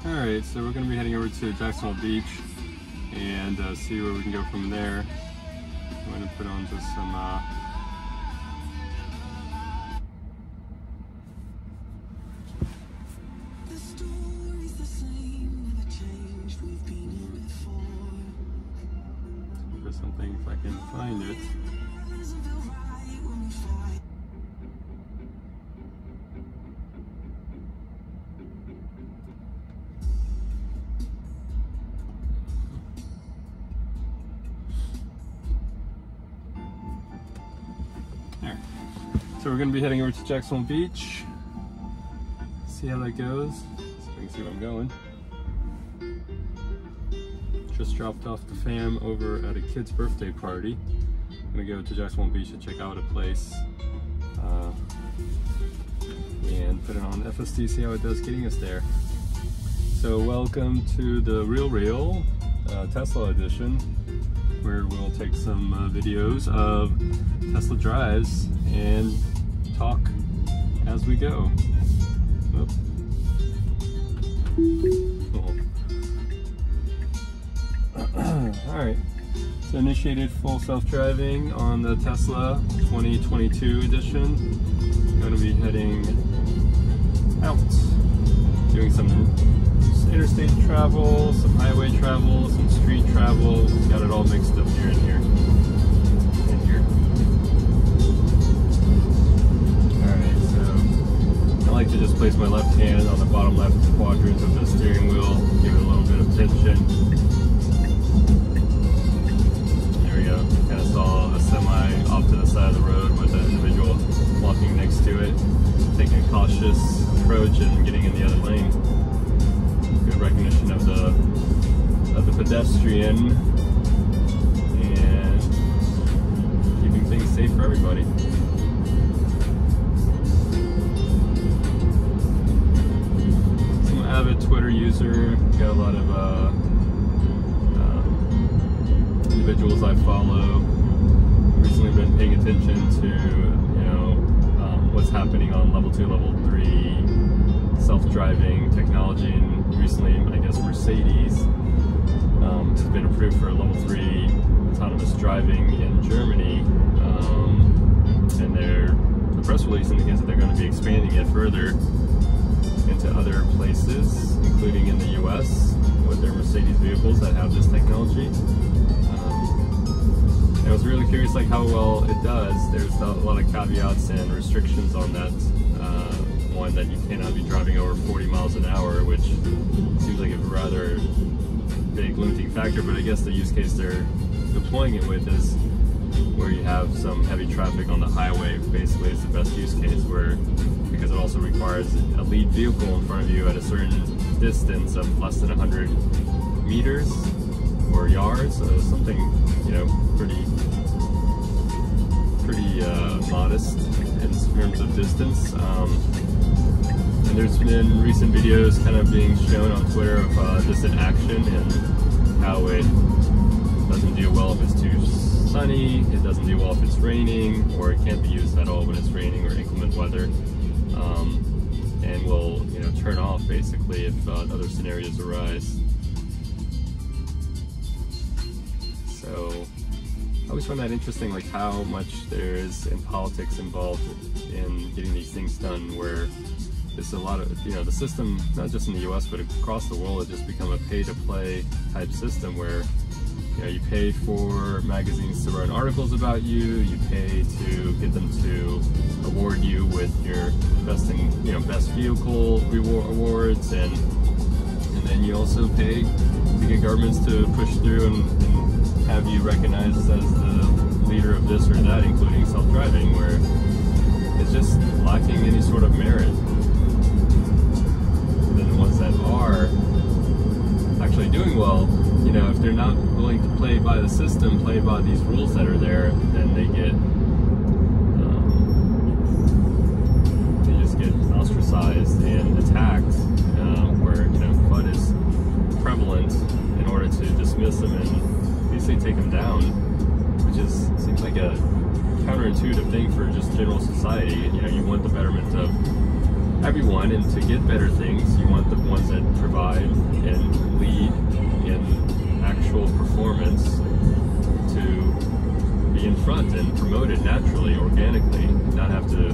Alright, so we're going to be heading over to Jacksonville Beach and see where we can go from there. I'm going to put on just some for something if I can find it. There. So we're going to be heading over to Jacksonville Beach. See how that goes. So we can see where I'm going. Just dropped off the fam over at a kid's birthday party. I'm gonna go to Jacksonville Beach to check out a place and put it on FSD, see how it does getting us there. So welcome to the Real Tesla edition, where we'll take some videos of Tesla drives and talk as we go. Oops. Alright, so initiated full self-driving on the Tesla 2022 edition. Going to be heading out, doing some interstate travel, some highway travel, some street travel. Got it all mixed up here and here. And here. Alright, so I like to just place my left hand on the bottom left quadrant of the steering wheel, give it a little bit of tension. Kind of saw a semi off to the side of the road with an individual walking next to it, taking a cautious approach and getting in the other lane. Good recognition of the pedestrian and keeping things safe for everybody. Some avid Twitter user, got a lot of individuals I follow. Recently been paying attention to, what's happening on level 2, level 3 self-driving technology, and recently, I guess, Mercedes has been approved for level 3 autonomous driving in Germany, and the press release indicates that they're going to be expanding it further into other places, including in the US, with their Mercedes vehicles that have this technology. I was really curious like how well it does. There's a lot of caveats and restrictions on that. One, that you cannot be driving over 40 miles an hour, which seems like a rather big limiting factor, but I guess the use case they're deploying it with is where you have some heavy traffic on the highway. Basically, it's the best use case, where because it also requires a lead vehicle in front of you at a certain distance of less than 100 meters or yards, so something, pretty modest in terms of distance. And there's been recent videos kind of being shown on Twitter of this in action and how it doesn't do well if it's too sunny, it doesn't do well if it's raining, or it can't be used at all when it's raining or inclement weather, and will turn off basically if other scenarios arise. So I always find that interesting, like how much there is in politics involved in getting these things done, where there's a lot of, the system, not just in the US, but across the world, has just become a pay-to-play type system where, you pay for magazines to run articles about you, you pay to get them to award you with your best vehicle awards, and then you also pay to get governments to push through and have you recognized as the leader of this or that, including self-driving, where it's just lacking any sort of merit. And then the ones that are actually doing well, if they're not willing to play by the system, play by these rules that are there, then they just get ostracized and attacked, where FUD is prevalent in order to dismiss them and basically take them down, which seems like a counterintuitive thing for just general society. You want the betterment of everyone, and to get better things, you want the ones that provide organically, not have to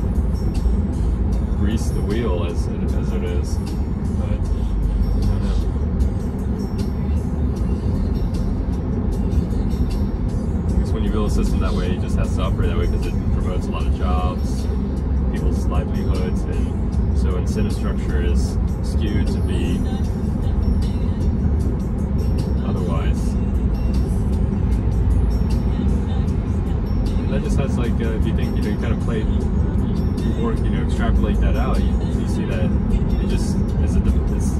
grease the wheel as it is. But I don't know. I guess when you build a system that way, it just has to operate that way because it promotes a lot of jobs, people's livelihoods, and so incentive structure is skewed to be otherwise. And that just has like, if you think, you kind of play, you work, extrapolate that out, you see that it just is it's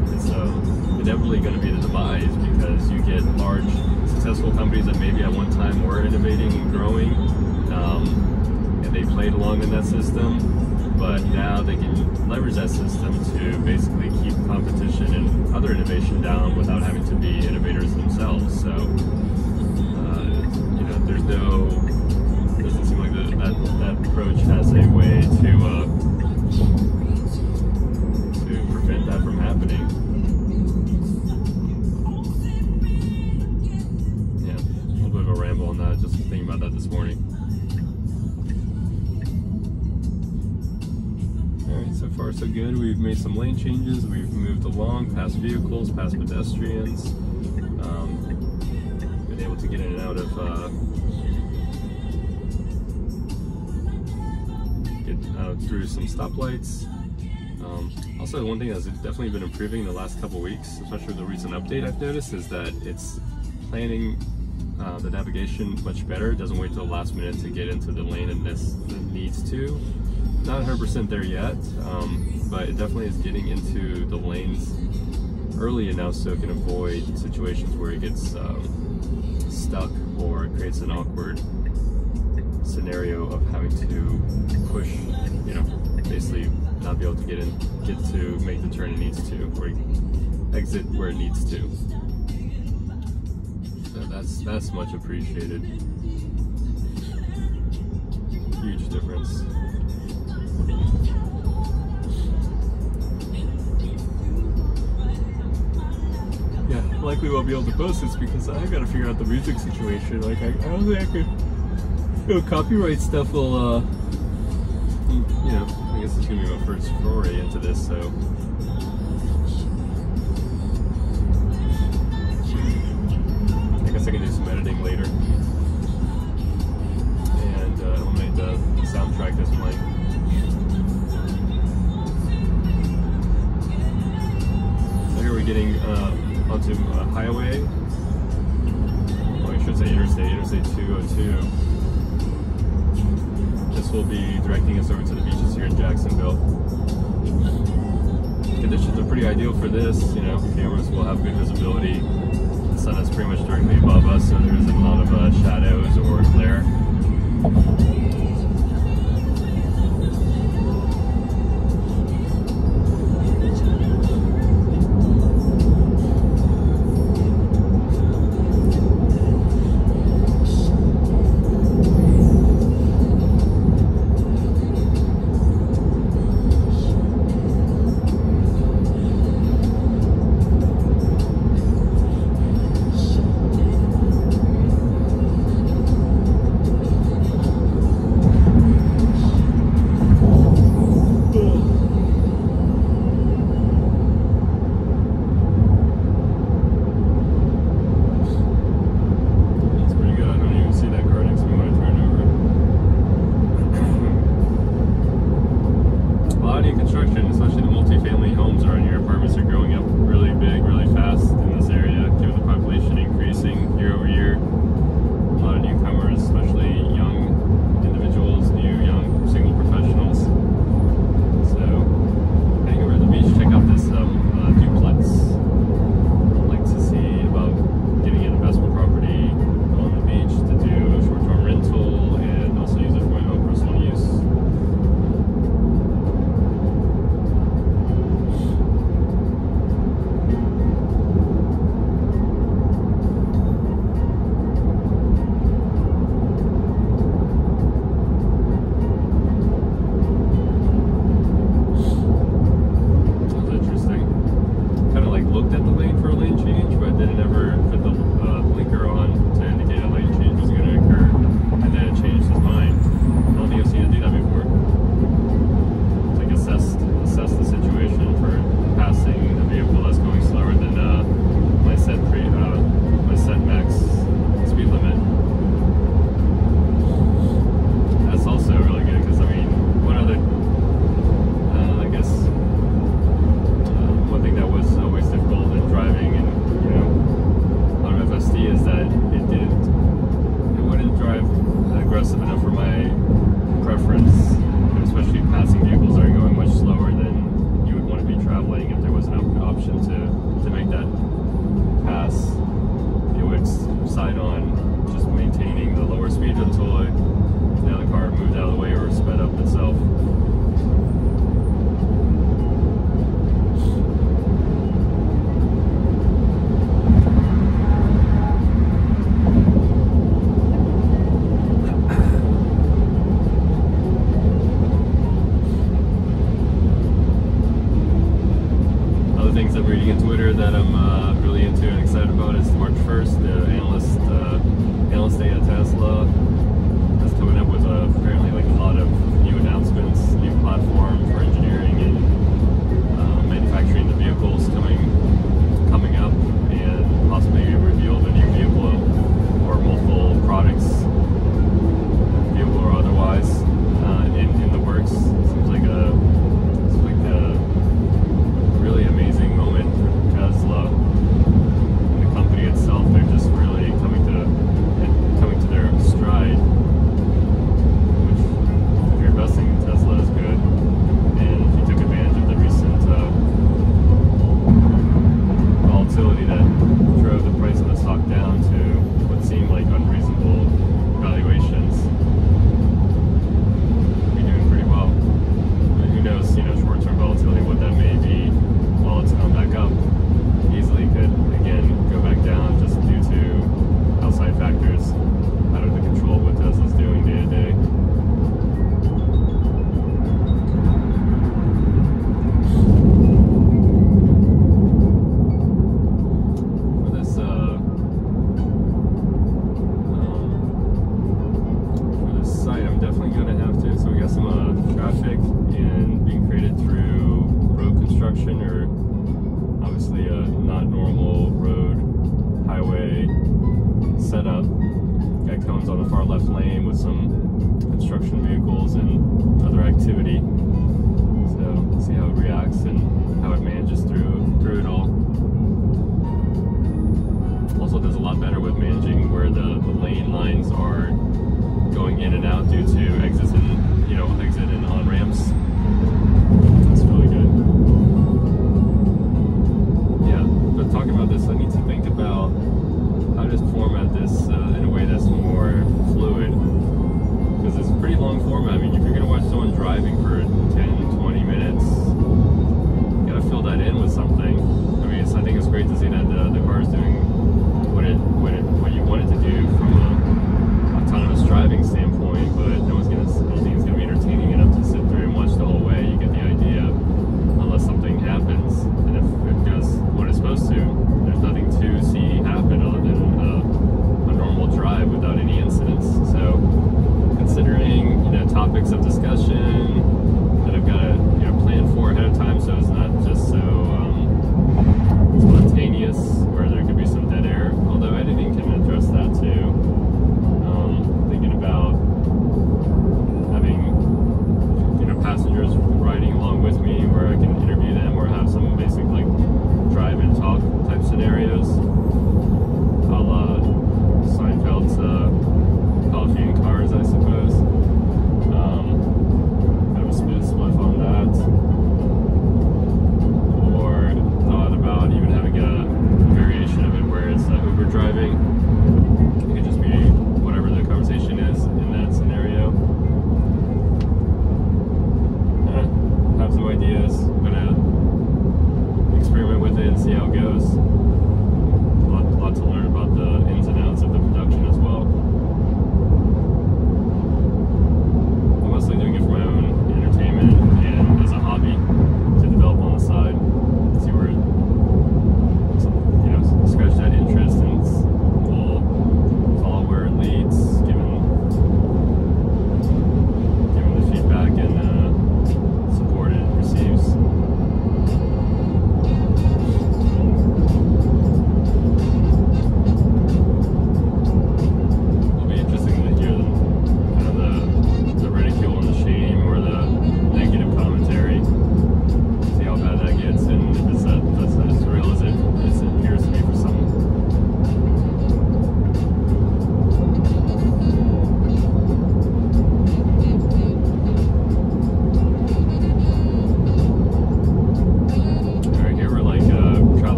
inevitably going to be the demise, because you get large, successful companies that maybe at one time were innovating and growing, and they played along in that system, but now they can leverage that system to basically keep competition and other innovation down without having to be innovators themselves. So, there's no, doesn't seem like that approach has a way to prevent that from happening. Yeah, a little bit of a ramble on that, just thinking about that this morning. Alright, so far so good. We've made some lane changes, we've moved along past vehicles, past pedestrians, been able to get in and out of through some stoplights. Also, one thing that's definitely been improving the last couple weeks, especially with the recent update I've noticed, is that it's planning the navigation much better. It doesn't wait till the last minute to get into the lane and it needs to. Not 100% there yet, but it definitely is getting into the lanes early enough so it can avoid situations where it gets stuck or it creates an awkward scenario of having to push, basically not be able to get to make the turn it needs to, or exit where it needs to. So that's much appreciated. Huge difference. Yeah, likely won't be able to post this because I gotta figure out the music situation. Like, I don't think I could. Copyright stuff will, I guess it's gonna be my first foray into this, so. I guess I can do some editing later and eliminate the soundtrack that's playing. So here we're getting onto a highway. Well, I should say Interstate 202. This will be directing us over to the beaches here in Jacksonville. Conditions are pretty ideal for this. Cameras will have good visibility. The sun is pretty much directly above us, so there isn't a lot of shadows or glare. things that we're reading on Twitter that I'm really into and excited about is March 1st, the analyst day at Tesla. That's coming up with apparently like a lot of new announcements, new platform for engineering and manufacturing the vehicles coming up, and possibly reveal the new vehicle or multiple products, vehicle or otherwise, in the works. Seems like a really amazing moment for Tesla and the company itself. They're just really coming to their stride, which, if you're investing in Tesla, is good. And if you took advantage of the recent volatility that drove the price of the stock down to what seemed like unreasonable valuations, you're doing pretty well. But who knows, short-term volatility, what that may be, while it's gone back up, easily could again go back down just due to outside factors out of the control of what Tesla's doing day to day. For this site, I'm definitely going to have to. So we got some traffic and being created through road construction, or obviously a not normal road highway setup. Got cones on the far left lane with some construction vehicles and other activity. So we'll see how it reacts and how it manages through it all. Also does a lot better with managing where the lane lines are going in and out due to exits and exit and on ramps. That's really good. Yeah, but talking about this, I need to think about how to format this in a way that's more fluid, because it's a pretty long format. I mean, if you're going to watch someone driving for 10-20 minutes, you got to fill that in with something. I mean, I think it's great to see that the car is doing what you want it to do from a autonomous driving standpoint, but no one's going to think it's going to be entertaining enough to sit through and watch the whole way. You get the idea, unless something happens, and if it does what it's supposed to, there's nothing to see happen other than a normal drive without any incidents. So considering topics of discussion that I've got to plan for ahead of time, so it's not just so spontaneous.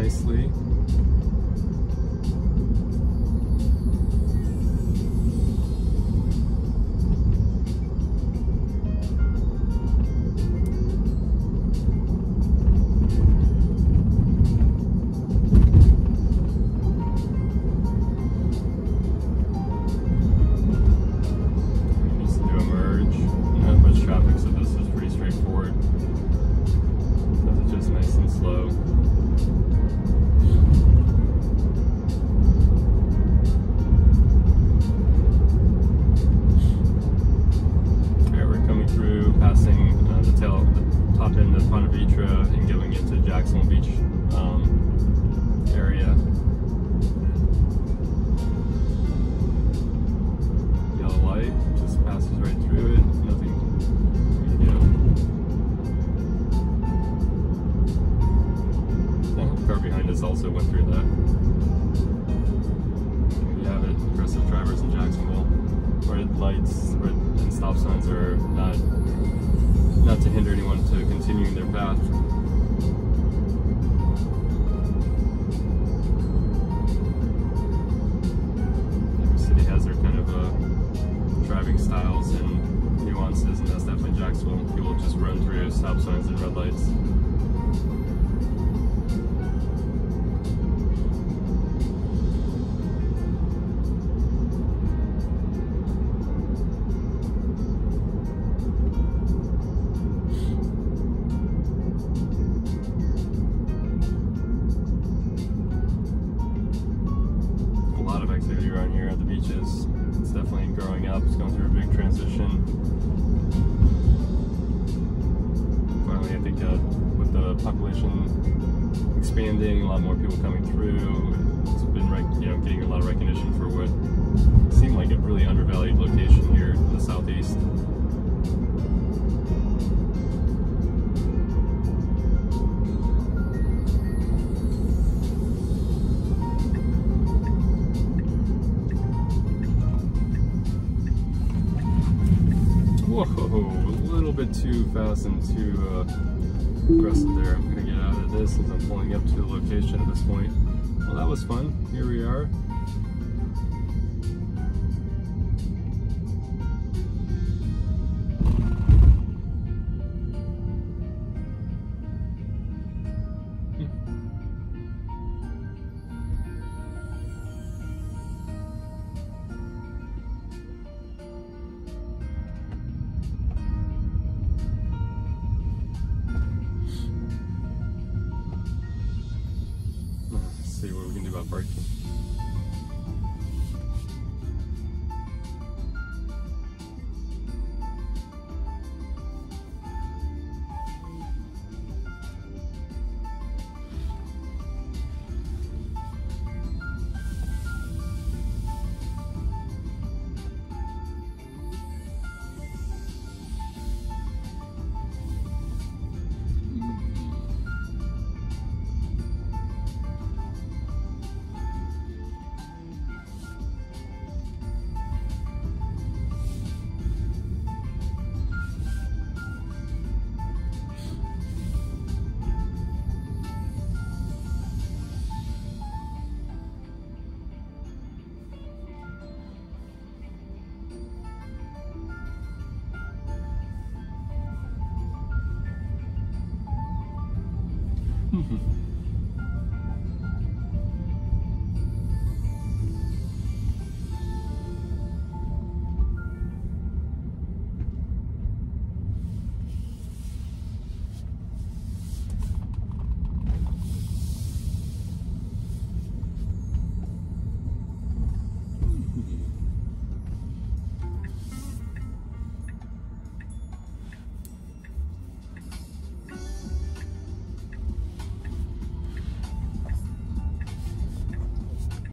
nicely. Area. Yellow light just passes right through it. Nothing. The car behind us also went through that. There you have it. Aggressive drivers in Jacksonville. Red lights, red and stop signs are not to hinder anyone to continuing their path. Styles and nuances, and that's definitely Jacksonville. People just run through stop signs and red lights. A lot of activity around here at the beaches. It's definitely growing up. It's going through a big transition. Finally, I think with the population expanding, a lot more people coming through, it's been getting a lot of recognition for what seemed like a really undervalued location here in the southeast. Whoa, a little bit too fast and too aggressive there. I'm gonna get out of this as I'm pulling up to the location at this point. Well, that was fun. Here we are. See what we can do about parking. Mm-hmm.